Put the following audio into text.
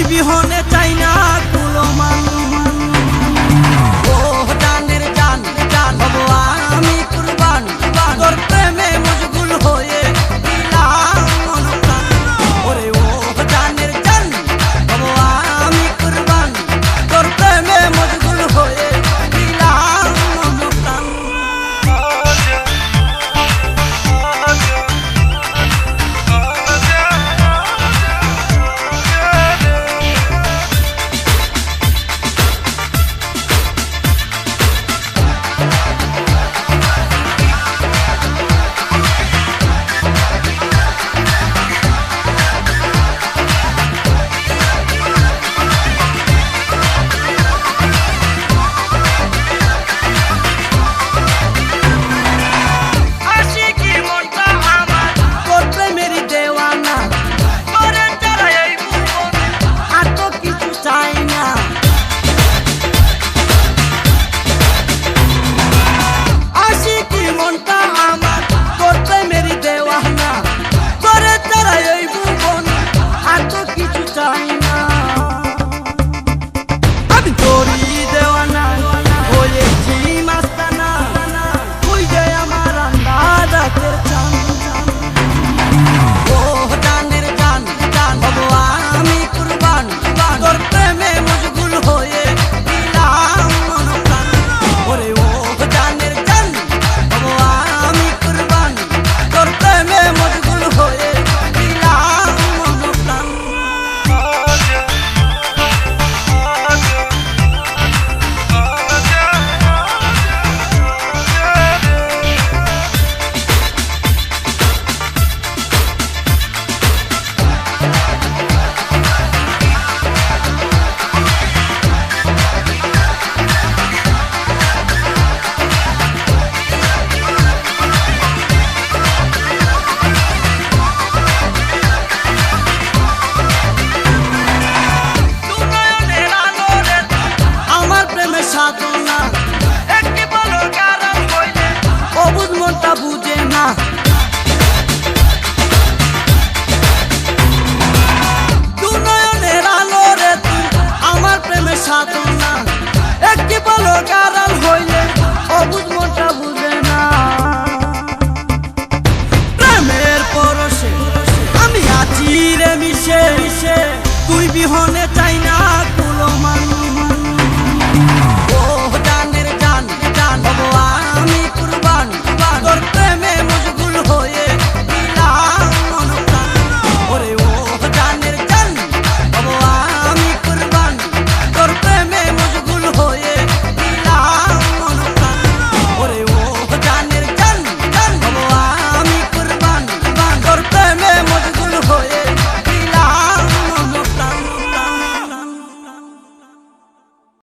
বিহনে চাই না কুলো মান। ও জানের জান জান হব আমি কুরবান, তোর প্রেমে মশগুল হয়ে দিলাম মন প্রাণ। ওরে ও জানের জান হব আমি কুরবান, তোর প্রেমে মশগুল হয়ে দিলাম মন প্রাণ। বুঝে না দুনয়নের আলো রে তুই আমার প্রেমের সাধনা, একটি বলো গারাল হইলে অবুঝ মনটা বুঝে না। প্রেমের পরশে আমি আছি রে মিশে, তুই বিহনে চাই না কুলো মান।